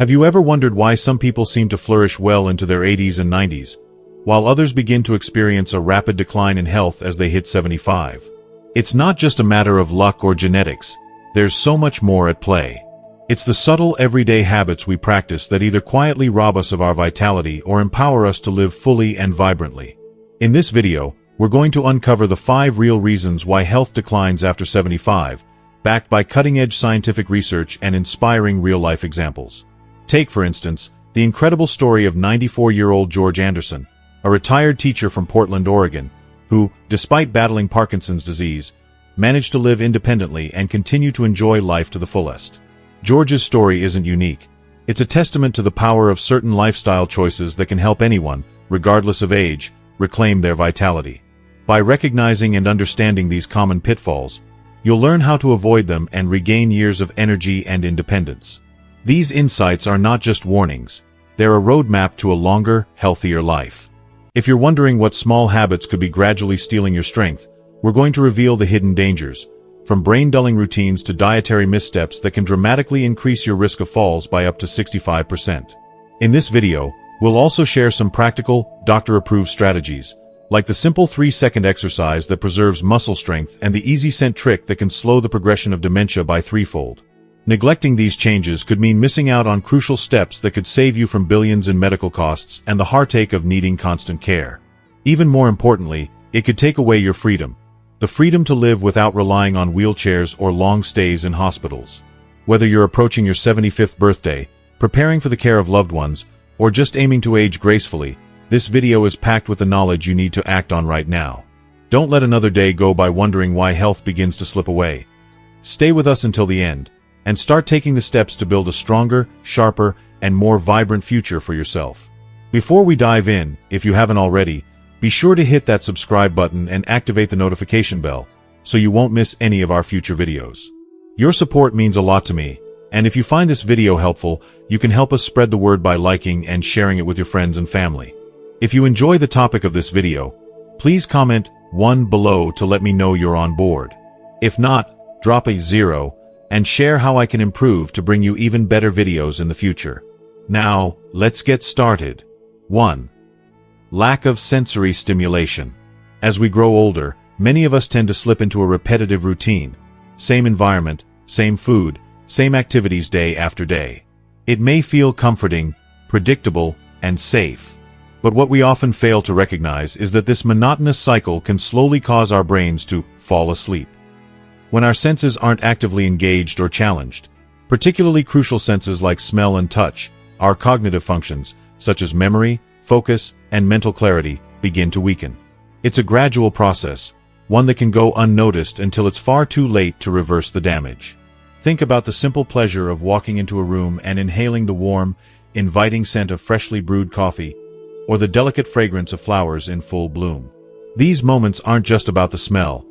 Have you ever wondered why some people seem to flourish well into their 80s and 90s, while others begin to experience a rapid decline in health as they hit 75? It's not just a matter of luck or genetics. There's so much more at play. It's the subtle everyday habits we practice that either quietly rob us of our vitality or empower us to live fully and vibrantly. In this video, we're going to uncover the 5 real reasons why health declines after 75, backed by cutting-edge scientific research and inspiring real-life examples. Take, for instance, the incredible story of 94-year-old George Anderson, a retired teacher from Portland, Oregon, who, despite battling Parkinson's disease, managed to live independently and continue to enjoy life to the fullest. George's story isn't unique. It's a testament to the power of certain lifestyle choices that can help anyone, regardless of age, reclaim their vitality. By recognizing and understanding these common pitfalls, you'll learn how to avoid them and regain years of energy and independence. These insights are not just warnings. They're a roadmap to a longer, healthier life. If you're wondering what small habits could be gradually stealing your strength, we're going to reveal the hidden dangers, from brain-dulling routines to dietary missteps that can dramatically increase your risk of falls by up to 65%. In this video, we'll also share some practical, doctor-approved strategies, like the simple 3-second exercise that preserves muscle strength and the easy scent trick that can slow the progression of dementia by threefold. Neglecting these changes could mean missing out on crucial steps that could save you from billions in medical costs and the heartache of needing constant care. Even more importantly, it could take away your freedom. The freedom to live without relying on wheelchairs or long stays in hospitals. Whether you're approaching your 75th birthday, preparing for the care of loved ones, or just aiming to age gracefully, this video is packed with the knowledge you need to act on right now. Don't let another day go by wondering why health begins to slip away. Stay with us until the end, and start taking the steps to build a stronger, sharper, and more vibrant future for yourself. Before we dive in, if you haven't already, be sure to hit that subscribe button and activate the notification bell, so you won't miss any of our future videos. Your support means a lot to me, and if you find this video helpful, you can help us spread the word by liking and sharing it with your friends and family. If you enjoy the topic of this video, please comment 1 below to let me know you're on board. If not, drop a 0, and share how I can improve to bring you even better videos in the future. Now, let's get started. 1. Lack of sensory stimulation. As we grow older, many of us tend to slip into a repetitive routine. Same environment, same food, same activities day after day. It may feel comforting, predictable, and safe. But what we often fail to recognize is that this monotonous cycle can slowly cause our brains to fall asleep. When our senses aren't actively engaged or challenged, particularly crucial senses like smell and touch, our cognitive functions, such as memory, focus, and mental clarity, begin to weaken. It's a gradual process, one that can go unnoticed until it's far too late to reverse the damage. Think about the simple pleasure of walking into a room and inhaling the warm, inviting scent of freshly brewed coffee, or the delicate fragrance of flowers in full bloom. These moments aren't just about the smell.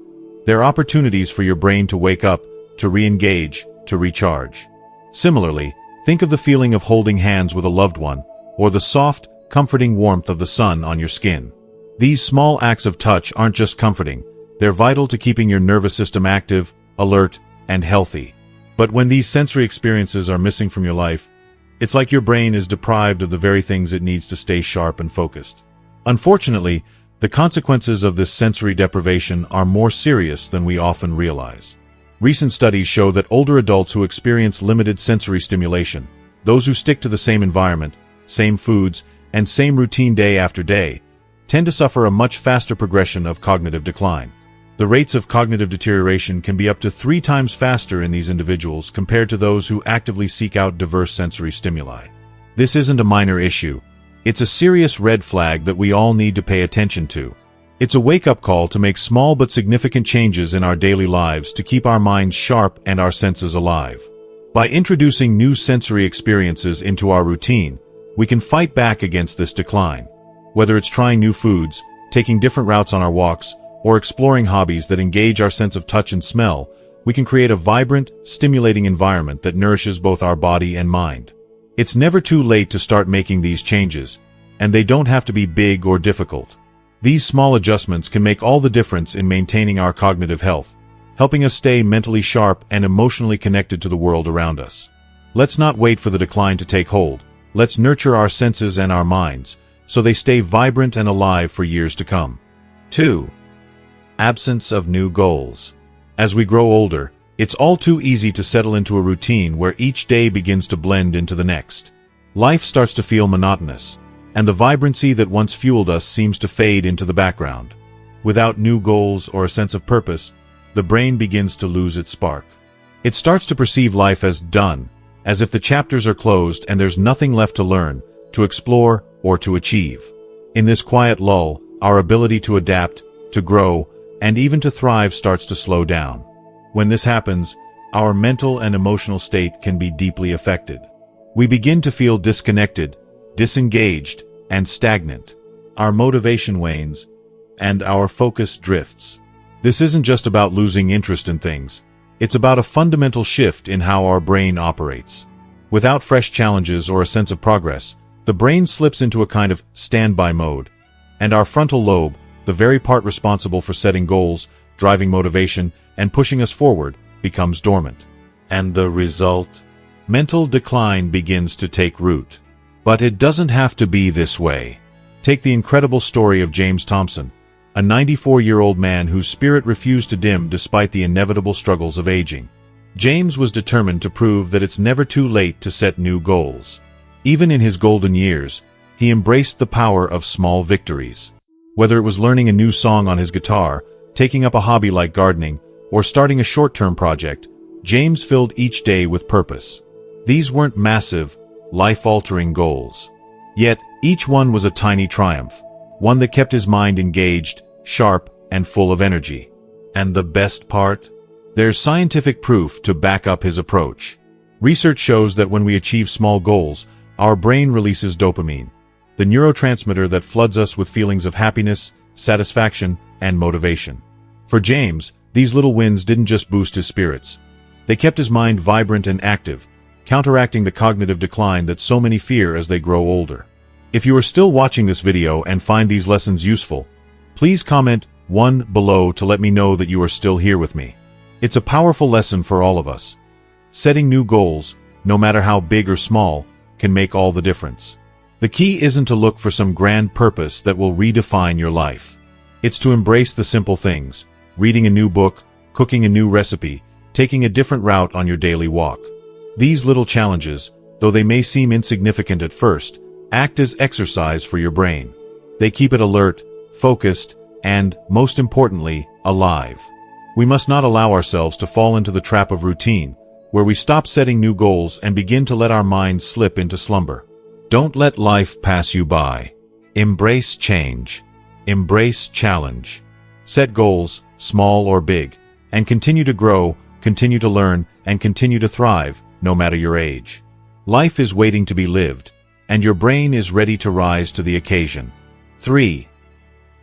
They're opportunities for your brain to wake up, to re-engage, to recharge. Similarly, think of the feeling of holding hands with a loved one, or the soft, comforting warmth of the sun on your skin. These small acts of touch aren't just comforting, they're vital to keeping your nervous system active, alert, and healthy. But when these sensory experiences are missing from your life, it's like your brain is deprived of the very things it needs to stay sharp and focused. Unfortunately, the consequences of this sensory deprivation are more serious than we often realize. Recent studies show that older adults who experience limited sensory stimulation, those who stick to the same environment, same foods, and same routine day after day, tend to suffer a much faster progression of cognitive decline. The rates of cognitive deterioration can be up to 3 times faster in these individuals compared to those who actively seek out diverse sensory stimuli. This isn't a minor issue. It's a serious red flag that we all need to pay attention to. It's a wake-up call to make small but significant changes in our daily lives to keep our minds sharp and our senses alive. By introducing new sensory experiences into our routine, we can fight back against this decline. Whether it's trying new foods, taking different routes on our walks, or exploring hobbies that engage our sense of touch and smell, we can create a vibrant, stimulating environment that nourishes both our body and mind. It's never too late to start making these changes, and they don't have to be big or difficult. These small adjustments can make all the difference in maintaining our cognitive health, helping us stay mentally sharp and emotionally connected to the world around us. Let's not wait for the decline to take hold. Let's nurture our senses and our minds, so they stay vibrant and alive for years to come. 2. Absence of new goals. As we grow older, it's all too easy to settle into a routine where each day begins to blend into the next. Life starts to feel monotonous, and the vibrancy that once fueled us seems to fade into the background. Without new goals or a sense of purpose, the brain begins to lose its spark. It starts to perceive life as done, as if the chapters are closed and there's nothing left to learn, to explore, or to achieve. In this quiet lull, our ability to adapt, to grow, and even to thrive starts to slow down. When this happens, our mental and emotional state can be deeply affected. We begin to feel disconnected, disengaged, and stagnant. Our motivation wanes, and our focus drifts. This isn't just about losing interest in things. It's about a fundamental shift in how our brain operates. Without fresh challenges or a sense of progress, the brain slips into a kind of standby mode, and our frontal lobe, the very part responsible for setting goals, driving motivation, and pushing us forward, becomes dormant. And the result? Mental decline begins to take root. But it doesn't have to be this way. Take the incredible story of James Thompson, a 94-year-old man whose spirit refused to dim despite the inevitable struggles of aging. James was determined to prove that it's never too late to set new goals. Even in his golden years, he embraced the power of small victories. Whether it was learning a new song on his guitar, taking up a hobby like gardening, or starting a short-term project, James filled each day with purpose. These weren't massive, life-altering goals. Yet, each one was a tiny triumph, one that kept his mind engaged, sharp, and full of energy. And the best part? There's scientific proof to back up his approach. Research shows that when we achieve small goals, our brain releases dopamine, the neurotransmitter that floods us with feelings of happiness, satisfaction, and motivation. For James, these little wins didn't just boost his spirits. They kept his mind vibrant and active, counteracting the cognitive decline that so many fear as they grow older. If you are still watching this video and find these lessons useful, please comment 1 below to let me know that you are still here with me. It's a powerful lesson for all of us. Setting new goals, no matter how big or small, can make all the difference. The key isn't to look for some grand purpose that will redefine your life. It's to embrace the simple things: reading a new book, cooking a new recipe, taking a different route on your daily walk. These little challenges, though they may seem insignificant at first, act as exercise for your brain. They keep it alert, focused, and, most importantly, alive. We must not allow ourselves to fall into the trap of routine, where we stop setting new goals and begin to let our minds slip into slumber. Don't let life pass you by. Embrace change. Embrace challenge. Set goals, small or big, and continue to grow, continue to learn, and continue to thrive, no matter your age. Life is waiting to be lived, and your brain is ready to rise to the occasion. 3.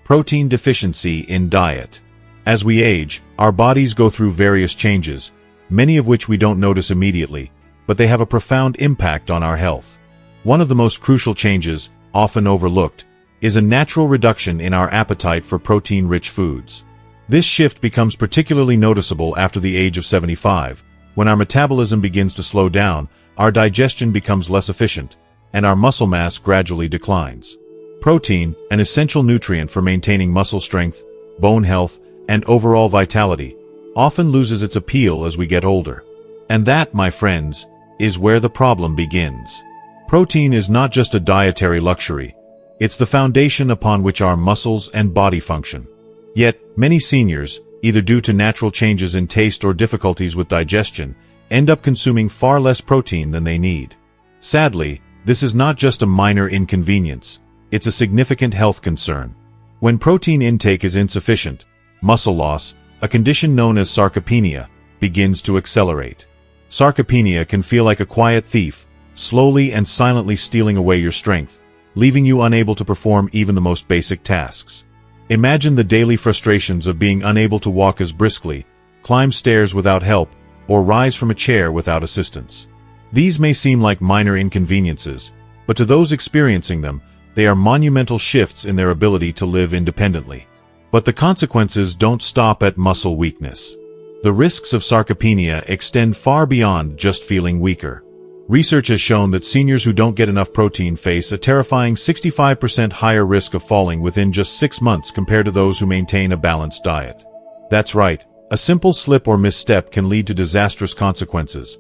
Protein deficiency in diet. As we age, our bodies go through various changes, many of which we don't notice immediately, but they have a profound impact on our health. One of the most crucial changes, often overlooked, is a natural reduction in our appetite for protein-rich foods. This shift becomes particularly noticeable after the age of 75, when our metabolism begins to slow down, our digestion becomes less efficient, and our muscle mass gradually declines. Protein, an essential nutrient for maintaining muscle strength, bone health, and overall vitality, often loses its appeal as we get older. And that, my friends, is where the problem begins. Protein is not just a dietary luxury. It's the foundation upon which our muscles and body function. Yet, many seniors, either due to natural changes in taste or difficulties with digestion, end up consuming far less protein than they need. Sadly, this is not just a minor inconvenience. It's a significant health concern. When protein intake is insufficient, muscle loss, a condition known as sarcopenia, begins to accelerate. Sarcopenia can feel like a quiet thief, slowly and silently stealing away your strength, leaving you unable to perform even the most basic tasks. Imagine the daily frustrations of being unable to walk as briskly, climb stairs without help, or rise from a chair without assistance. These may seem like minor inconveniences, but to those experiencing them, they are monumental shifts in their ability to live independently. But the consequences don't stop at muscle weakness. The risks of sarcopenia extend far beyond just feeling weaker. Research has shown that seniors who don't get enough protein face a terrifying 65% higher risk of falling within just 6 months compared to those who maintain a balanced diet. That's right, a simple slip or misstep can lead to disastrous consequences: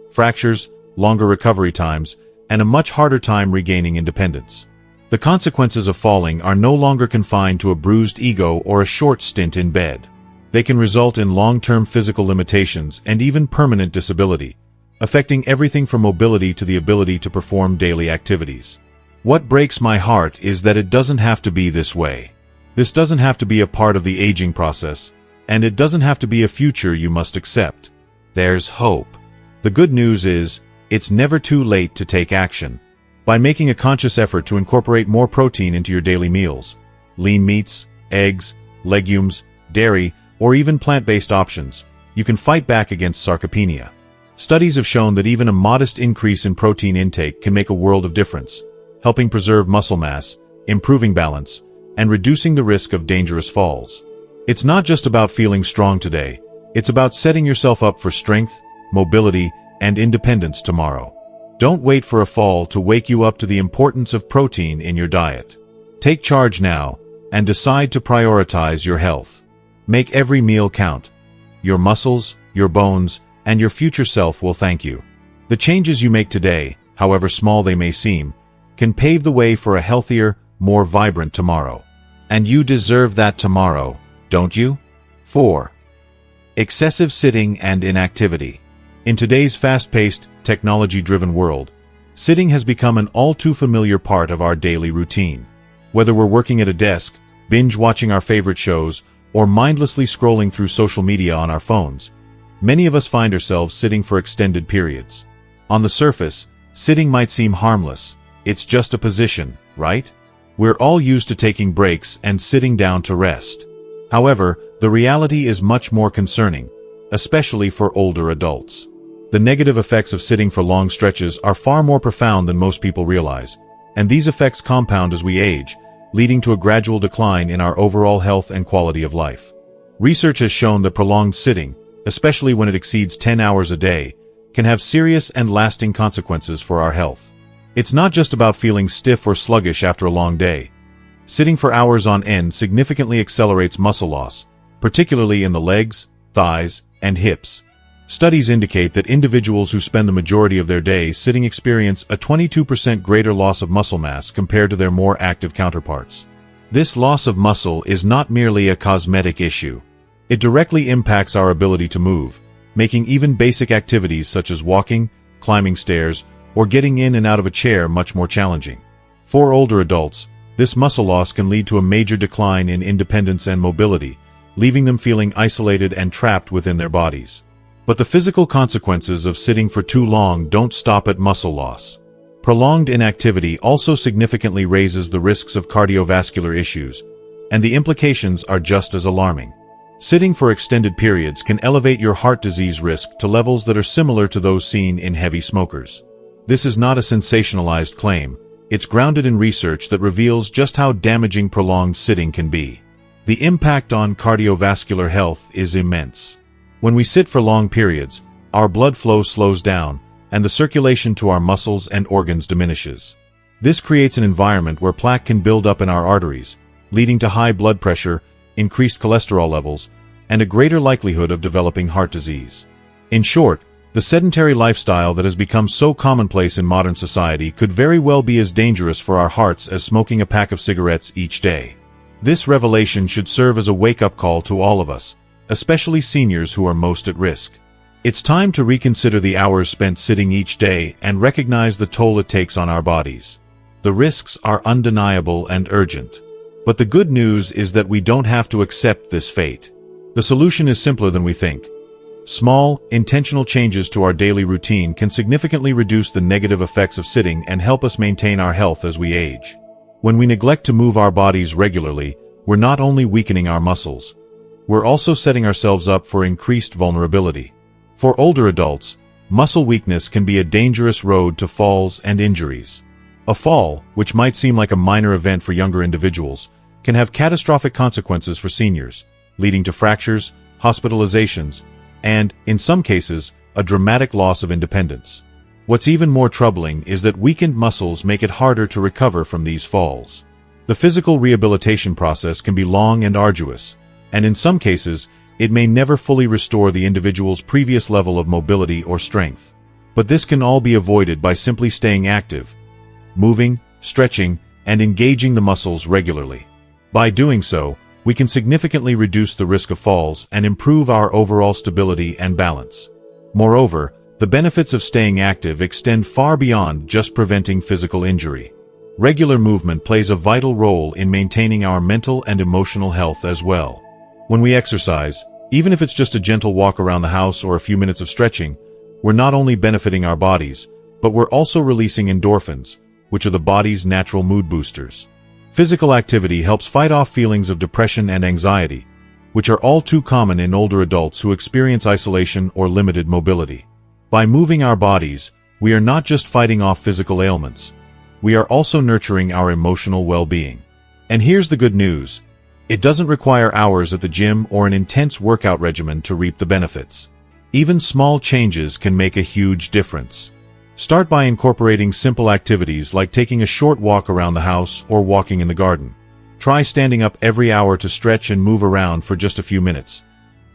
fractures, longer recovery times, and a much harder time regaining independence. The consequences of falling are no longer confined to a bruised ego or a short stint in bed. They can result in long-term physical limitations and even permanent disability, affecting everything from mobility to the ability to perform daily activities. What breaks my heart is that it doesn't have to be this way. This doesn't have to be a part of the aging process, and it doesn't have to be a future you must accept. There's hope. The good news is, it's never too late to take action. By making a conscious effort to incorporate more protein into your daily meals, lean meats, eggs, legumes, dairy, or even plant-based options, you can fight back against sarcopenia. Studies have shown that even a modest increase in protein intake can make a world of difference, helping preserve muscle mass, improving balance, and reducing the risk of dangerous falls. It's not just about feeling strong today, it's about setting yourself up for strength, mobility, and independence tomorrow. Don't wait for a fall to wake you up to the importance of protein in your diet. Take charge now, and decide to prioritize your health. Make every meal count. Your muscles, your bones, and your future self will thank you. The changes you make today, however small they may seem, can pave the way for a healthier, more vibrant tomorrow. And you deserve that tomorrow, don't you? 4. Excessive sitting and inactivity. In today's fast-paced, technology-driven world, sitting has become an all-too-familiar part of our daily routine. Whether we're working at a desk, binge-watching our favorite shows, or mindlessly scrolling through social media on our phones, many of us find ourselves sitting for extended periods. On the surface, sitting might seem harmless. It's just a position, right? We're all used to taking breaks and sitting down to rest. However, the reality is much more concerning, especially for older adults. The negative effects of sitting for long stretches are far more profound than most people realize, and these effects compound as we age, leading to a gradual decline in our overall health and quality of life. Research has shown that prolonged sitting, especially when it exceeds 10 hours a day, can have serious and lasting consequences for our health. It's not just about feeling stiff or sluggish after a long day. Sitting for hours on end significantly accelerates muscle loss, particularly in the legs, thighs, and hips. Studies indicate that individuals who spend the majority of their day sitting experience a 22% greater loss of muscle mass compared to their more active counterparts. This loss of muscle is not merely a cosmetic issue. It directly impacts our ability to move, making even basic activities such as walking, climbing stairs, or getting in and out of a chair much more challenging. For older adults, this muscle loss can lead to a major decline in independence and mobility, leaving them feeling isolated and trapped within their bodies. But the physical consequences of sitting for too long don't stop at muscle loss. Prolonged inactivity also significantly raises the risks of cardiovascular issues, and the implications are just as alarming. Sitting for extended periods can elevate your heart disease risk to levels that are similar to those seen in heavy smokers. This is not a sensationalized claim. It's grounded in research that reveals just how damaging prolonged sitting can be. The impact on cardiovascular health is immense. When we sit for long periods, our blood flow slows down, and the circulation to our muscles and organs diminishes. This creates an environment where plaque can build up in our arteries, leading to high blood pressure, increased cholesterol levels, and a greater likelihood of developing heart disease. In short, the sedentary lifestyle that has become so commonplace in modern society could very well be as dangerous for our hearts as smoking a pack of cigarettes each day. This revelation should serve as a wake-up call to all of us, especially seniors who are most at risk. It's time to reconsider the hours spent sitting each day and recognize the toll it takes on our bodies. The risks are undeniable and urgent. But the good news is that we don't have to accept this fate. The solution is simpler than we think. Small, intentional changes to our daily routine can significantly reduce the negative effects of sitting and help us maintain our health as we age. When we neglect to move our bodies regularly, we're not only weakening our muscles, we're also setting ourselves up for increased vulnerability. For older adults, muscle weakness can be a dangerous road to falls and injuries. A fall, which might seem like a minor event for younger individuals, can have catastrophic consequences for seniors, leading to fractures, hospitalizations, and, in some cases, a dramatic loss of independence. What's even more troubling is that weakened muscles make it harder to recover from these falls. The physical rehabilitation process can be long and arduous, and in some cases, it may never fully restore the individual's previous level of mobility or strength. But this can all be avoided by simply staying active, moving, stretching, and engaging the muscles regularly. By doing so, we can significantly reduce the risk of falls and improve our overall stability and balance. Moreover, the benefits of staying active extend far beyond just preventing physical injury. Regular movement plays a vital role in maintaining our mental and emotional health as well. When we exercise, even if it's just a gentle walk around the house or a few minutes of stretching, we're not only benefiting our bodies, but we're also releasing endorphins, which are the body's natural mood boosters. Physical activity helps fight off feelings of depression and anxiety, which are all too common in older adults who experience isolation or limited mobility. By moving our bodies, we are not just fighting off physical ailments. We are also nurturing our emotional well-being. And here's the good news. It doesn't require hours at the gym or an intense workout regimen to reap the benefits. Even small changes can make a huge difference. Start by incorporating simple activities like taking a short walk around the house or walking in the garden. Try standing up every hour to stretch and move around for just a few minutes.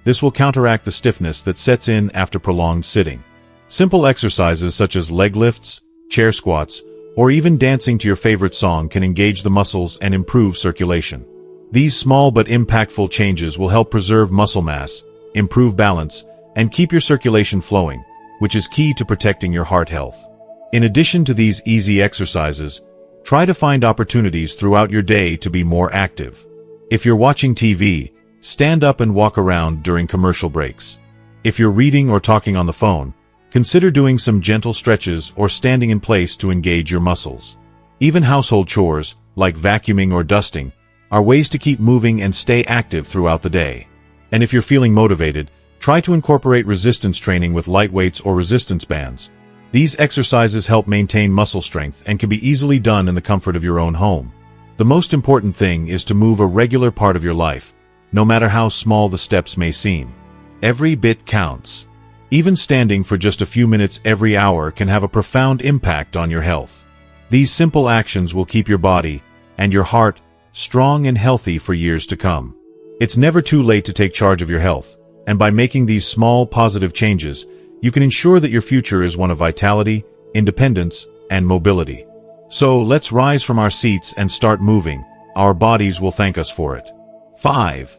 This will counteract the stiffness that sets in after prolonged sitting. Simple exercises such as leg lifts, chair squats, or even dancing to your favorite song can engage the muscles and improve circulation. These small but impactful changes will help preserve muscle mass, improve balance, and keep your circulation flowing, which is key to protecting your heart health. In addition to these easy exercises, try to find opportunities throughout your day to be more active. If you're watching TV, stand up and walk around during commercial breaks. If you're reading or talking on the phone, consider doing some gentle stretches or standing in place to engage your muscles. Even household chores, like vacuuming or dusting, are ways to keep moving and stay active throughout the day. And if you're feeling motivated, try to incorporate resistance training with light weights or resistance bands. These exercises help maintain muscle strength and can be easily done in the comfort of your own home. The most important thing is to move a regular part of your life, no matter how small the steps may seem. Every bit counts. Even standing for just a few minutes every hour can have a profound impact on your health. These simple actions will keep your body and your heart strong and healthy for years to come. It's never too late to take charge of your health, and by making these small positive changes, you can ensure that your future is one of vitality, independence, and mobility. So let's rise from our seats and start moving. Our bodies will thank us for it. 5.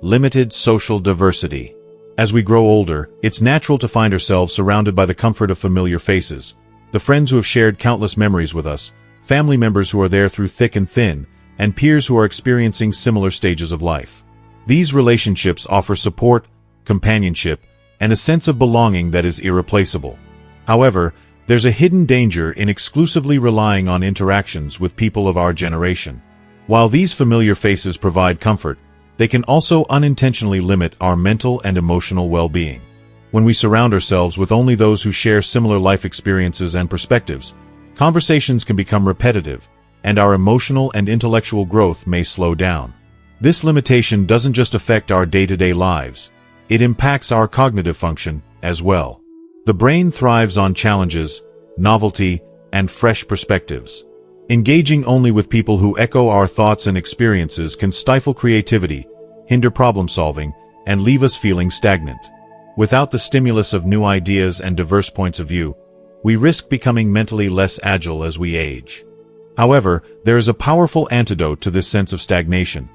Limited social diversity. As we grow older, it's natural to find ourselves surrounded by the comfort of familiar faces, the friends who have shared countless memories with us, family members who are there through thick and thin, and peers who are experiencing similar stages of life. These relationships offer support, companionship, and a sense of belonging that is irreplaceable. However, there's a hidden danger in exclusively relying on interactions with people of our generation. While these familiar faces provide comfort, they can also unintentionally limit our mental and emotional well-being. When we surround ourselves with only those who share similar life experiences and perspectives, conversations can become repetitive, and our emotional and intellectual growth may slow down. This limitation doesn't just affect our day-to-day lives, it impacts our cognitive function as well. The brain thrives on challenges, novelty, and fresh perspectives. Engaging only with people who echo our thoughts and experiences can stifle creativity, hinder problem-solving, and leave us feeling stagnant. Without the stimulus of new ideas and diverse points of view, we risk becoming mentally less agile as we age. However, there is a powerful antidote to this sense of stagnation: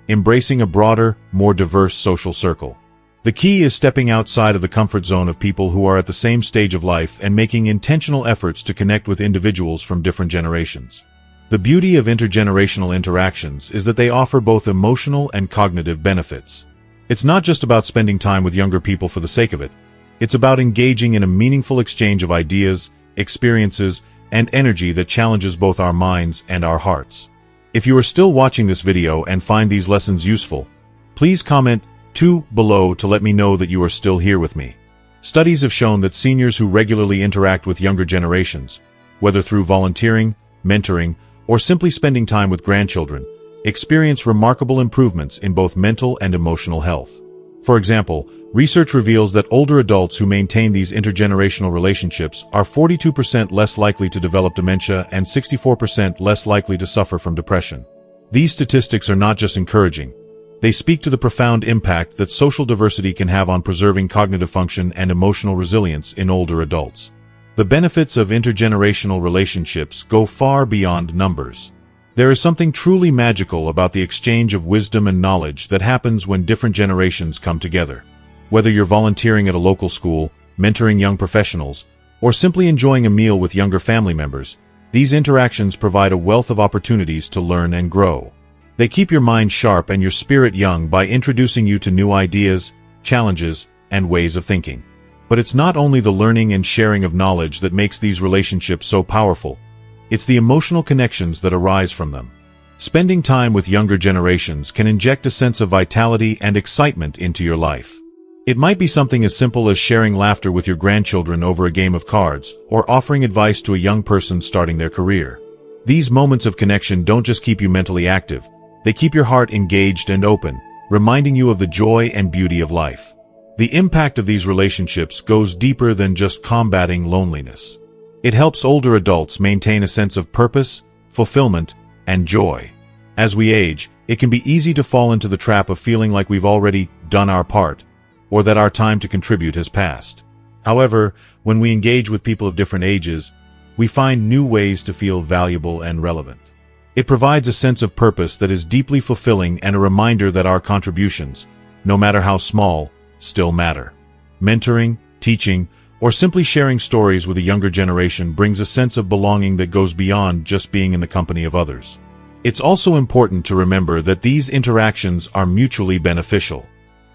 embracing a broader, more diverse social circle. The key is stepping outside of the comfort zone of people who are at the same stage of life and making intentional efforts to connect with individuals from different generations. The beauty of intergenerational interactions is that they offer both emotional and cognitive benefits. It's not just about spending time with younger people for the sake of it. It's about engaging in a meaningful exchange of ideas, experiences, and energy that challenges both our minds and our hearts. If you are still watching this video and find these lessons useful, please comment 2 below to let me know that you are still here with me. Studies have shown that seniors who regularly interact with younger generations, whether through volunteering, mentoring, or simply spending time with grandchildren, experience remarkable improvements in both mental and emotional health. For example, research reveals that older adults who maintain these intergenerational relationships are 42% less likely to develop dementia and 64% less likely to suffer from depression. These statistics are not just encouraging. They speak to the profound impact that social diversity can have on preserving cognitive function and emotional resilience in older adults. The benefits of intergenerational relationships go far beyond numbers. There is something truly magical about the exchange of wisdom and knowledge that happens when different generations come together. Whether you're volunteering at a local school, mentoring young professionals, or simply enjoying a meal with younger family members, these interactions provide a wealth of opportunities to learn and grow. They keep your mind sharp and your spirit young by introducing you to new ideas, challenges, and ways of thinking. But it's not only the learning and sharing of knowledge that makes these relationships so powerful. It's the emotional connections that arise from them. Spending time with younger generations can inject a sense of vitality and excitement into your life. It might be something as simple as sharing laughter with your grandchildren over a game of cards, or offering advice to a young person starting their career. These moments of connection don't just keep you mentally active. They keep your heart engaged and open, reminding you of the joy and beauty of life. The impact of these relationships goes deeper than just combating loneliness. It helps older adults maintain a sense of purpose, fulfillment, and joy. As we age, it can be easy to fall into the trap of feeling like we've already done our part, or that our time to contribute has passed. However, when we engage with people of different ages, we find new ways to feel valuable and relevant. It provides a sense of purpose that is deeply fulfilling and a reminder that our contributions, no matter how small, still matter. Mentoring, teaching, or simply sharing stories with a younger generation brings a sense of belonging that goes beyond just being in the company of others. It's also important to remember that these interactions are mutually beneficial.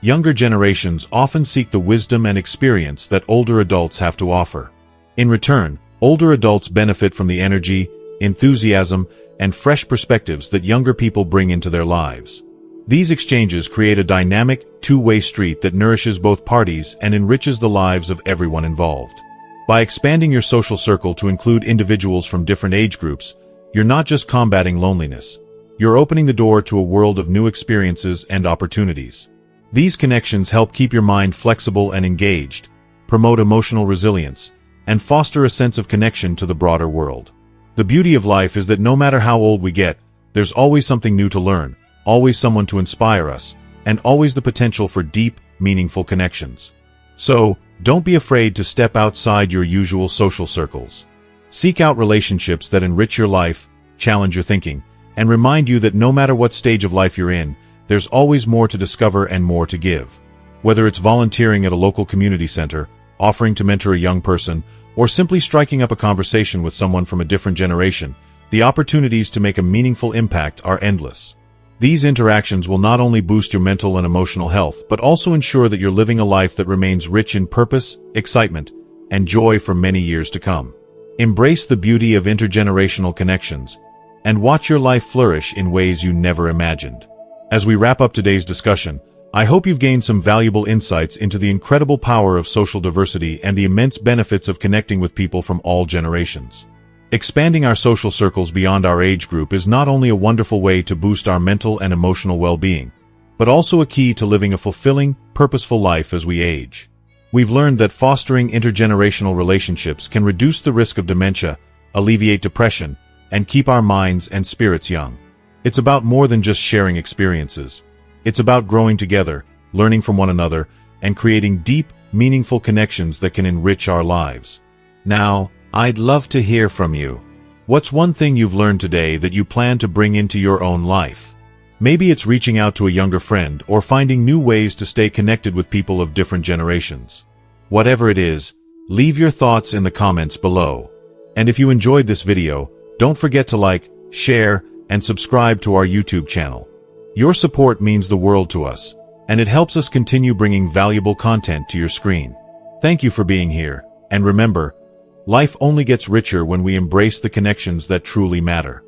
Younger generations often seek the wisdom and experience that older adults have to offer. In return, older adults benefit from the energy, enthusiasm, and fresh perspectives that younger people bring into their lives. These exchanges create a dynamic, two-way street that nourishes both parties and enriches the lives of everyone involved. By expanding your social circle to include individuals from different age groups, you're not just combating loneliness. You're opening the door to a world of new experiences and opportunities. These connections help keep your mind flexible and engaged, promote emotional resilience, and foster a sense of connection to the broader world. The beauty of life is that no matter how old we get, there's always something new to learn, always someone to inspire us, and always the potential for deep, meaningful connections. So, don't be afraid to step outside your usual social circles. Seek out relationships that enrich your life, challenge your thinking, and remind you that no matter what stage of life you're in, there's always more to discover and more to give. Whether it's volunteering at a local community center, offering to mentor a young person, or simply striking up a conversation with someone from a different generation, the opportunities to make a meaningful impact are endless. These interactions will not only boost your mental and emotional health, but also ensure that you're living a life that remains rich in purpose, excitement, and joy for many years to come. Embrace the beauty of intergenerational connections, and watch your life flourish in ways you never imagined. As we wrap up today's discussion, I hope you've gained some valuable insights into the incredible power of social diversity and the immense benefits of connecting with people from all generations. Expanding our social circles beyond our age group is not only a wonderful way to boost our mental and emotional well-being, but also a key to living a fulfilling, purposeful life as we age. We've learned that fostering intergenerational relationships can reduce the risk of dementia, alleviate depression, and keep our minds and spirits young. It's about more than just sharing experiences. It's about growing together, learning from one another, and creating deep, meaningful connections that can enrich our lives. Now, I'd love to hear from you. What's one thing you've learned today that you plan to bring into your own life? Maybe it's reaching out to a younger friend or finding new ways to stay connected with people of different generations. Whatever it is, leave your thoughts in the comments below. And if you enjoyed this video, don't forget to like, share, and subscribe to our YouTube channel. Your support means the world to us, and it helps us continue bringing valuable content to your screen. Thank you for being here, and remember, life only gets richer when we embrace the connections that truly matter.